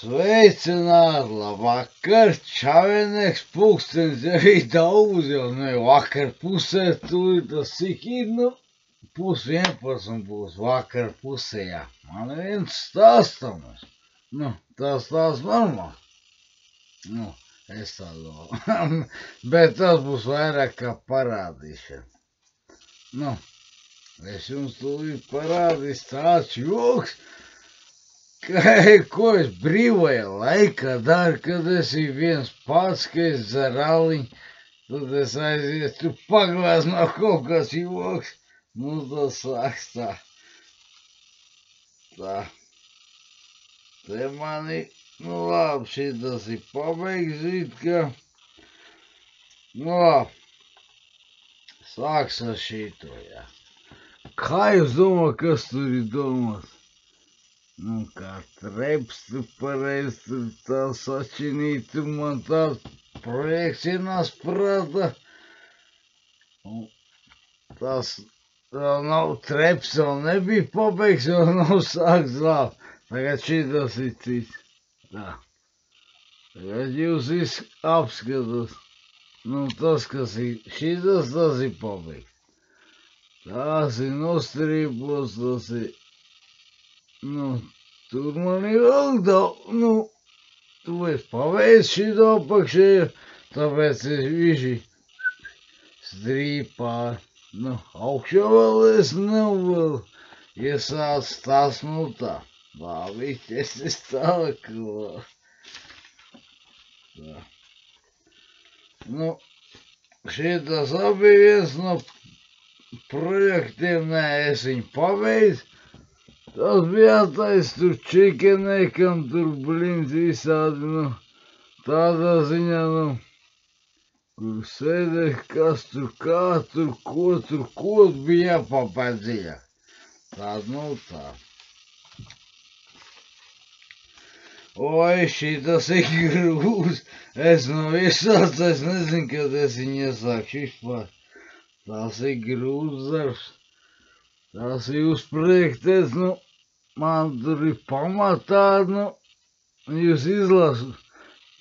Sveicināti, labvakar, čavinieks, pulkstenis jau ir daudz, jau ne vakar pusē, tur tas cik ir, nu, 10:30 būs vakar pusē, jā. Man ir viens stāstams, nu, tas tās normāli, nu, es tā domāju, bet tas būs vairāk kā parādīšana. Nu, es jums tūlīt parādīšu tāds joks, ko es brīvajā laikā daru, kad esi viens pats, ka es dzeru aliņu, tad es aiziet, tu paglāz nav kaut kāds joks, nu tas sāks tā. Tā. Te mani, nu labi, šitas ir pabeigts, it kā. Nu labi, sāks ar šito, jā. Kā jūs domājat, kas tur ir domāts? Nu, kā treps, tu pareizi, tur tā sačinīt, tur man tāds projekts ienās prātā. Tas vēl nav, treps vēl nebija pabeigts, vēl nav sāks labi. Tagad šitas ir cits. Tā. Tagad jūs apskatāt. Nu, tas, kas ir šitas, tas ir pabeigts. Tas ir nostrīpos, tas ir. Nu, tur man ir vēl daudz, nu, tu esi paveicis šito apakšējo, tāpēc es viši strīpā, nu, augšā vēl es nevēl, iesāc tās, nu tā, labi, es tālāk, tā. Nu, šitas abi viens no projektiem, nē, es viņu paveicu. Tas bija tais tur čikenekam, tur blins visādi, nu, tādā ziņā, nu, kur sēdēs, kas tur, kā tur, ko bija jāpapēt dziļāk. Tāda, nu, tā. Oi, šitas ir grūts, es no visāds, es nezinu, kad es viņu iesākšu vispār. Tas ir grūts darbs. Tas ir uzpriekties, nu, man tur ir pamatā, nu, jūs izlasu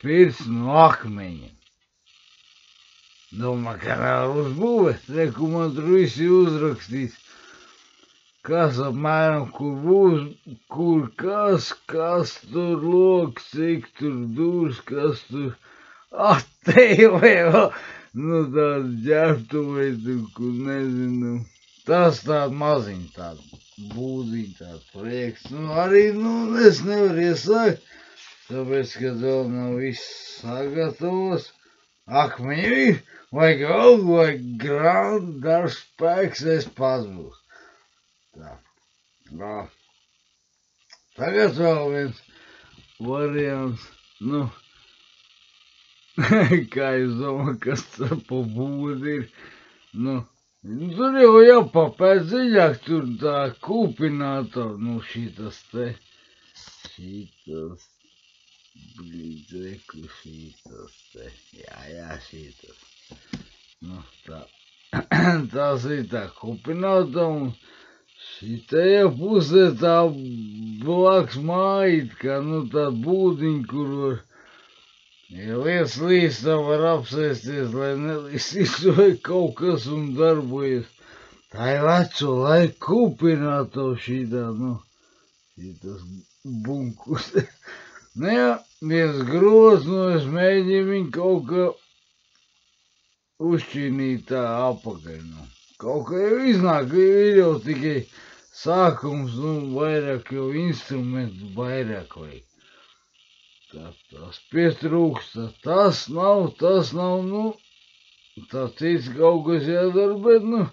pirts no akmeņiem. Domā, ka nevar uzbūvēt, reku man tur visi uzrakstīs, kas apmēram, kur būs, kur kas tur loks, cik tur dūrs, kas tur attēlē, nu, tāds ģērbtuvei tur, kur nezinu. Tas tāda maziņa, tāda būdiņa, tāda projekts. Nu, arī, nu, es nevaru iesākt, tāpēc, ka vēl nav viss sagatavos. Akmeņi ir, vajag augu, vajag grādu, darbs spēks, es pats būs. Tā. Tā. Tagad vēl viens variants, nu, kā jūs domājat, kas tā pa būdi ir, nu, tur jau jāpapēt dziļāk, tur tā kūpinātor, nu šitas te, blīdzeku šitas te, jā, šitas, nu tā, tās ir tā kūpinātor, un šitajā pusē tā blaks mājīt, kā, nu tā būdiņa, kur var, ja lietas līdz tā var apsēsties, lai nelīsīs vai kaut kas un darbojas. Tā ir veco laiku kūpināto šitā, nu, šitas bunkus. Nu jā, viens groz, nu es mēģinu viņu kaut kā uzšķinīt tā apakaļ, nu. Kaut kā jau iznāk, ir jau tikai sākums, nu, vairāk jau instrumentu vairāk vajag. Tas pietrūkst, tas nav, nu, tā cits kaut kas jādara, bet, nu,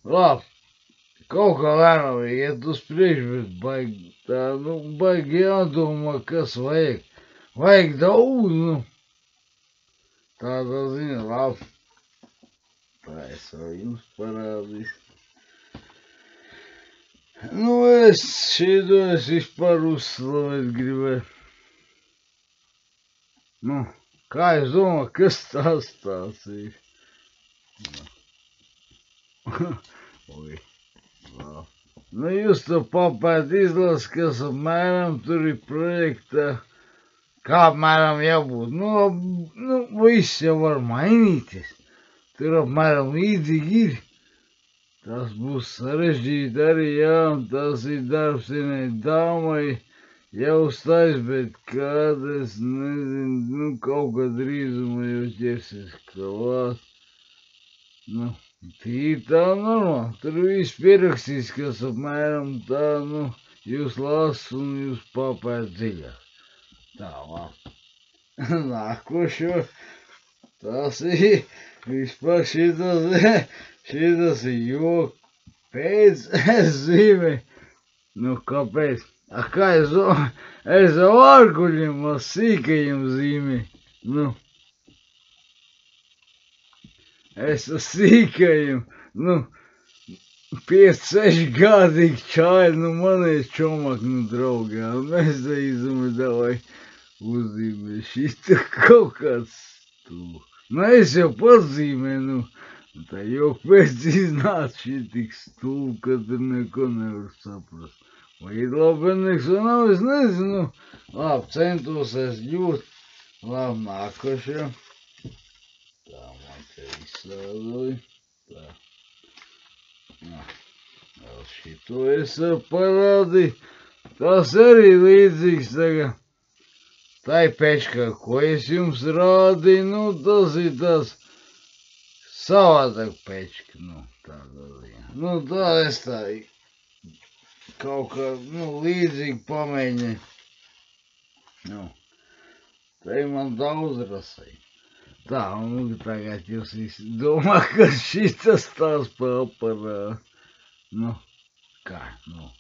labi, kaut kā lēnām iet uz priekšu, bet baigi tā, nu, baigi jādomā, kas vajag. Vajag daudz, nu, tādā ziņā, labi. Tā es vēl jums parādīšu. Nu, šito es vispār uzslavēt gribēju. Nu, kā jūs domājat, kas tās ir? Oi, labi. Nu, jūs to papēt izlas, kas apmēram tur ir projektā. kā apmēram jābūt. Nu, viss jau var mainīties. Tur apmēram līdzīgi ir. Tas būs sarežģīti arī, jā, un tas ir darbs vienai dāmai jāuztais, bet kad es nezinu, nu, kaut kad drīzumā jau ķersies klāt. Nu, tīri tā normāli. Tur viss pierakstīs, kas apmēram tā, nu, jūs las un jūs papēt dziļāk. Tā, labi. Nākošo. Tas ir vispār šitas ir jok pēc zīme. Nu, kāpēc? Kā es ar vārguļiem sīkajiem zīmē. Nu. Es ar sīkajiem. Nu. 5-6 gadīgi čāļi, nu manēs čomak, nu draugā, mēs te izumi davai uzzīmē šita kaut kāds stūl. Nu es jau pazīmē, nu, tā jau pēc iznāca šitik stūl, ka tur neko nevar saprast. Vai ir labenieks vai nav, es nezinu. Labi, centos es ļoti. Labi, nākošajā. Tā man te izsādoju. Tā. Vēl šito es parādīju. Tas arī līdzīgs tagad. Tā ir pečka, ko es jums rādīju. Nu, tas ir tas savādāk pečka. Nu, tādā ziņā. Nu, tā es tā kaut kā, nu, līdzīgi pamēģināju. Nu, te man daudz rasēja. Tā, un tagad jūs visi domā, ka šitas tās paparā. Nu, kā, nu,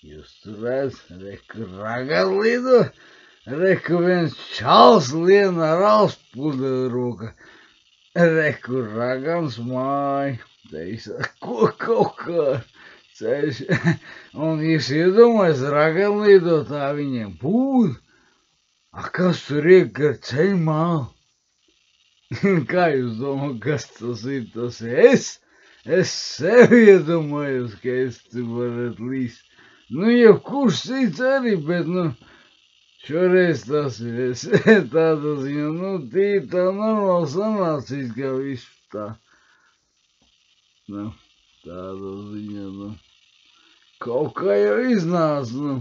jūs tur redzat, reku ragan lido, reku viens čals lien ar alspudu roka, reku ragans māja, teisa, ko kaut kā ceļš. Un jūs iedomājas, ragan lido, tā viņiem būd. A, kas tur iek ar ceļu mālu? Kā jūs domājat, kas tas ir? Tas ir es? Es sev iedomājos, ka es te varētu līst. Nu, jau kurš cits arī, bet, nu, šoreiz tas ir es. Tāda ziņa, nu, tīri tā normāli sanācīs, ka viss tā. Nu, tāda ziņa, nu. Kaut kā jau iznāca, nu.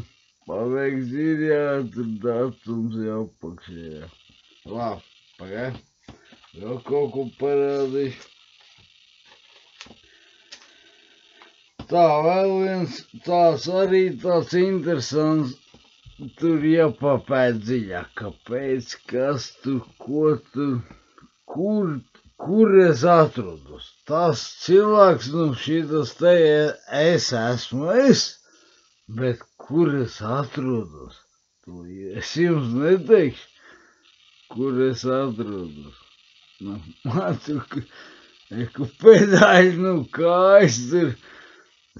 Paveiks ir, jā, tur datums jau apakšējā. Labi, pagaid. Vēl kaut ko parādīšu. Tā, vēl viens tāds arī tāds interesants. Tur jāpapēt dziļāk, kāpēc, kas tur, ko tur, kur es atrodos. Tas cilvēks, nu, šitas te es esmu es, bet kur es atrodos? To es jums neteikšu, kur es atrodos. Nu, man tur, pedāļi, nu, kājas tur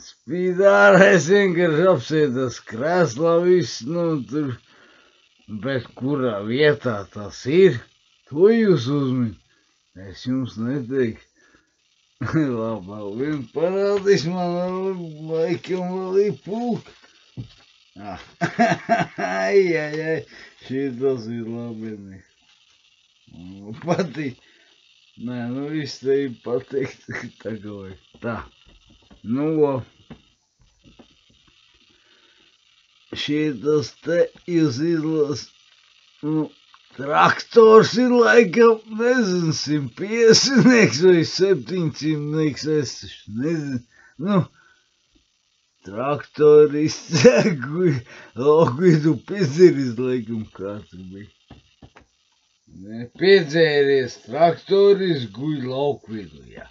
spīd ārā, es vienkārši apsēdos krēslā viss, nu, tur, bet kurā vietā tas ir, to jūs uzmin, es jums neteikšu. Labi, vēl vien parādīs, man laikam vēl ir pulka. Ai, šitas ir labi. Man patīk. Nē, nu viss te ir pateikt, tā kā vajag. Tā. Nu, šitas te jūs izlas, nu, traktors ir laikam, nezinu, 150 vai 700, es nezinu, nu, traktorists, lauku pizderis laikam kāds bija. Piedzēries traktoris guļ laukvidu, jā.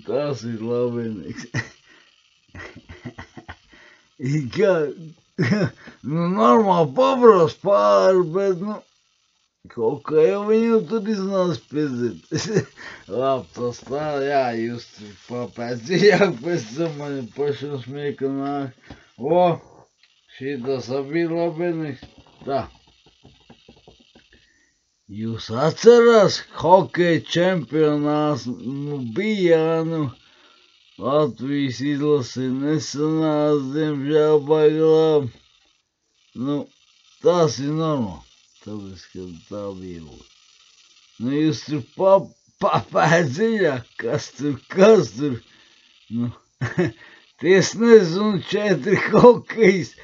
Tas ir labenīgs. Nu, normāli pabros pāri, bet, nu, kaut kā jau viņu tur iznāca piedzēt. Labi, tas tā, jā, jūs tur papēc dziļāk, pēc tam man pašam smieka nāk. O, šitas abi labenīgs. Tā. Jūs atcerās, hokeja čempionāts, nu, bija, nu, Latvijas izlase nesanāca, diemžēl baigi labi. Nu, tas ir normāli. Tāpēc, ka tā bija. Nu, jūs tur papēd dziļāk, kas tur, nu, ties nezinu, 4 hokejs,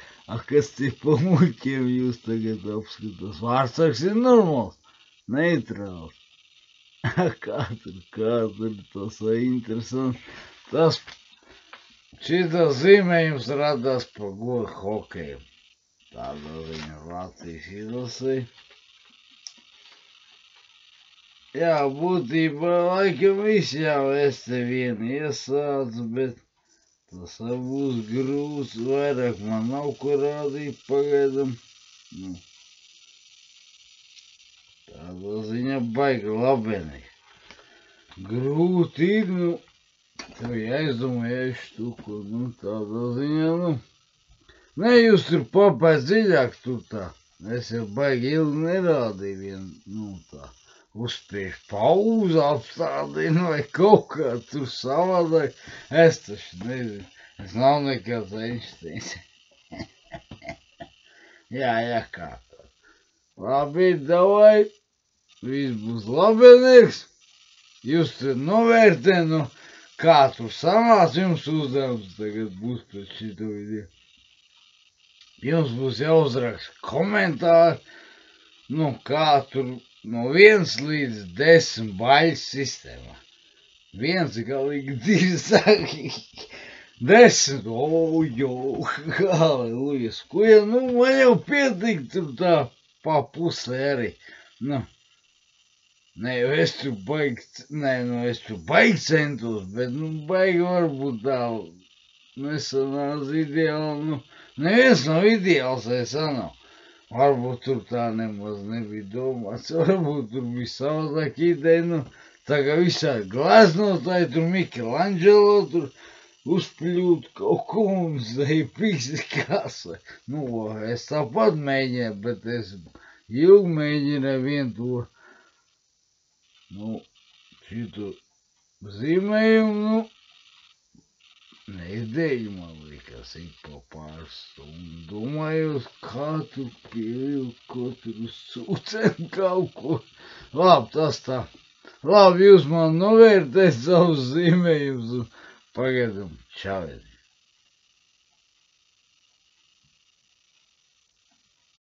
kas tie pa muļķiem jūs tagad apskatās. Vārtsargs ir normāls, neitrāls. Kā tur tas ir interesanti. Tas, šitā zīmējums radās pa godu hokeju. Tādā viņa Latvijas izlasīja. Jā, būtībā laikam visi jau es te vienu iesācu, bet tas būs grūts, vairāk man nav ko rādīt pagaidam. Nu, tādā ziņā baigi labenī. Grūti ir, nu, tev jāizdomāju štuku, nu, tādā ziņā, nu. Nē, jūs tur papēt dziļāk tur tā. Es jau baigi ilgi nerādīju vienu, nu, tā. Uzspiež pauzu apstādinu vai kaut kā tur savādāk. Es taču nezinu. Es nav nekāds Einsteins. Jā, kā tā. Labi, davai. Viss būs labenieks. Jūs tur novērtē, nu, kā tur sanāc, jums uzdevums tagad būs pēc šito video. Jums būs jāuzraksta komentāri, nu, kā tur no 1 līdz 10 baļas sistēmā. 1 galīgi 2 saki, 10, hallelujas, ko jau, nu, man jau pietik tur tā pa pusē arī, nu. Nē, es tur baigi centos, bet, nu, baigi varbūt tā nesanāca ideāli, nu. Neviens nav ideāls, vai sanāk. Varbūt tur tā nemaz nebija domāts, varbūt tur bija savādāk ideja, nu, tā kā visādi gleznotāji, tur Michelangelo, tur uzpļūt kaut ko mums, tai piksi kāsai. Nu, es tāpat mēģināju, bet es ilgi mēģināju vien to, nu, šitu zīmējumu, nu, neidēju, man liekas, ik pa pāris stundu. Domājos, kā tur pievilkt, ko tur sūcēt kaut ko. Labi, tas tā. Labi, jūs man novērtēt savus zīmējumus un pagaidam, čau.